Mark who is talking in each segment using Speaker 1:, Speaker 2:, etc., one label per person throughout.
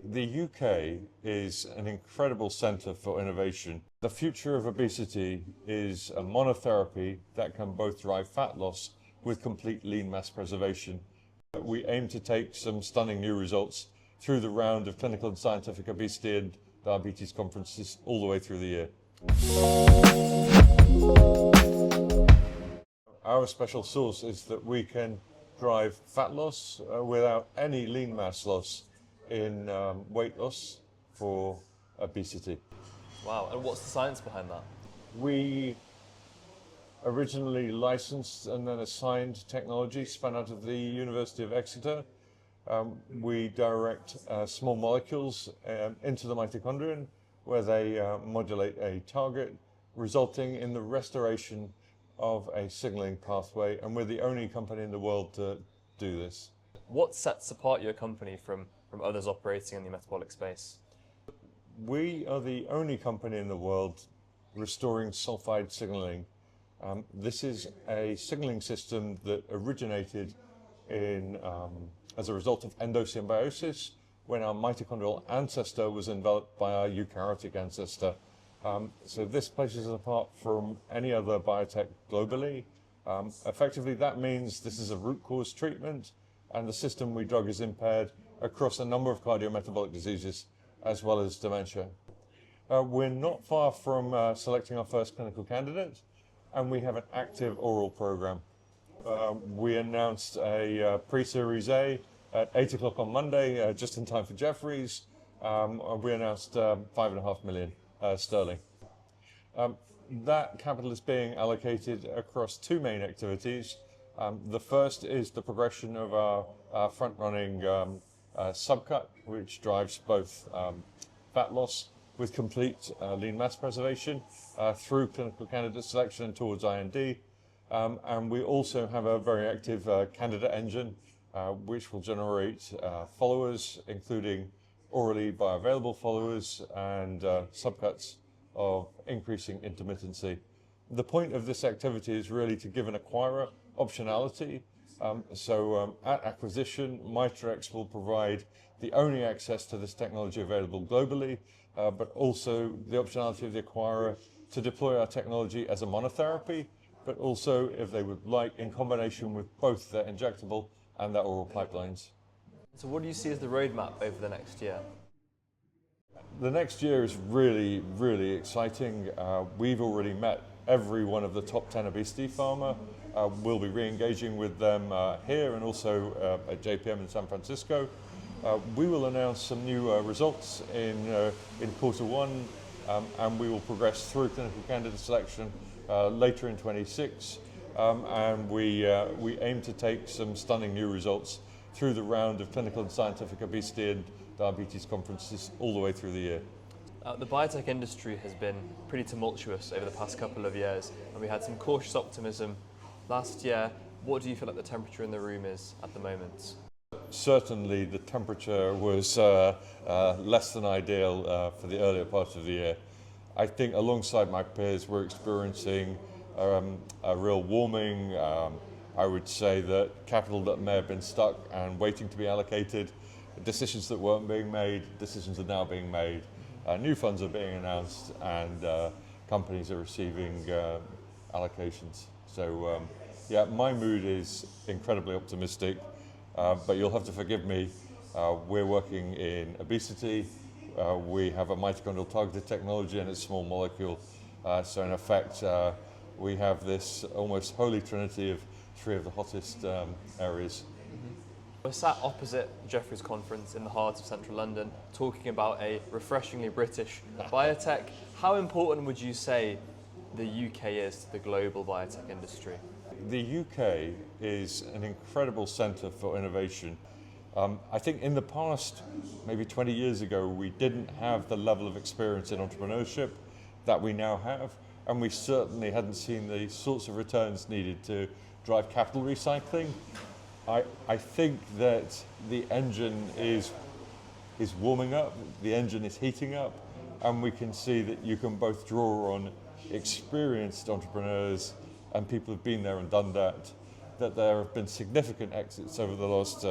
Speaker 1: The UK is an incredible centre for innovation. The future of obesity is a monotherapy that can both drive fat loss with complete lean mass preservation. We aim to take some stunning new results through the round of clinical and scientific obesity and diabetes conferences all the way through the year. Our special sauce is that we can drive fat loss without any lean mass loss in weight loss for obesity.
Speaker 2: Wow, and what's the science behind that?
Speaker 1: We originally licensed and then assigned technology spun out of the University of Exeter. We direct small molecules into the mitochondrion where they modulate a target, resulting in the restoration of a signaling pathway, and we're the only company in the world to do this.
Speaker 2: What sets apart your company from others operating in the metabolic space?
Speaker 1: We are the only company in the world restoring sulfide signaling. This is a signaling system that originated as a result of endosymbiosis when our mitochondrial ancestor was enveloped by our eukaryotic ancestor. So this places us apart from any other biotech globally. Effectively, that means this is a root cause treatment, and the system we drug is impaired across a number of cardiometabolic diseases, as well as dementia. We're not far from selecting our first clinical candidate, and we have an active oral program. We announced a pre-Series A at 8 o'clock on Monday, just in time for Jefferies. We announced 5.5 million sterling. That capital is being allocated across two main activities. The first is the progression of our front-running subcut, which drives both fat loss with complete lean mass preservation through clinical candidate selection and towards IND. And we also have a very active candidate engine, which will generate followers, including orally bioavailable followers and subcuts of increasing intermittency. The point of this activity is really to give an acquirer optionality. At acquisition, MitoRx will provide the only access to this technology available globally, but also the optionality of the acquirer to deploy our technology as a monotherapy, but also, if they would like, in combination with both their injectable and their oral pipelines.
Speaker 2: So what do you see as the roadmap over the next year?
Speaker 1: The next year is really, really exciting. We've already met every one of the top 10 obesity pharma. We'll be re-engaging with them here and also at JPM in San Francisco. We will announce some new results in Q1, and we will progress through clinical candidate selection later in 26. And we aim to take some stunning new results through the round of clinical and scientific obesity and diabetes conferences all the way through the year.
Speaker 2: The biotech industry has been pretty tumultuous over the past couple of years, and we had some cautious optimism last year. What do you feel like the temperature in the room is at the moment?
Speaker 1: Certainly the temperature was less than ideal for the earlier part of the year. I think alongside my peers we're experiencing a real warming. I would say that capital that may have been stuck and waiting to be allocated, decisions that weren't being made, decisions are now being made. New funds are being announced, and companies are receiving allocations. So yeah, my mood is incredibly optimistic, but you'll have to forgive me. We're working in obesity. We have a mitochondrial-targeted technology and a small molecule. So in effect, we have this almost holy trinity of three of the hottest areas.
Speaker 2: We're sat opposite the Jefferies conference in the heart of central London, talking about a refreshingly British biotech. How important would you say the UK is to the global biotech industry?
Speaker 1: The UK is an incredible centre for innovation. I think in the past, maybe 20 years ago, we didn't have the level of experience in entrepreneurship that we now have, and we certainly hadn't seen the sorts of returns needed to drive capital recycling. I think that the engine is warming up, the engine is heating up, and we can see that you can both draw on experienced entrepreneurs and people who've been there and done that there have been significant exits over the last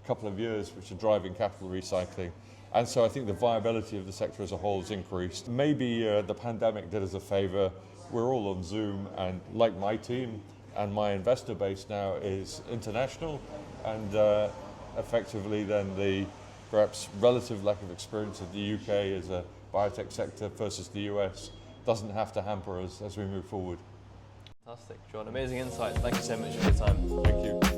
Speaker 1: couple of years which are driving capital recycling. And so I think the viability of the sector as a whole has increased. Maybe the pandemic did us a favor. We're all on Zoom, and like my team and my investor base now is international, and effectively then the perhaps relative lack of experience of the UK as a biotech sector versus the US doesn't have to hamper us as we move forward.
Speaker 2: Fantastic, John. Amazing insights. Thank you so much for your time.
Speaker 1: Thank you.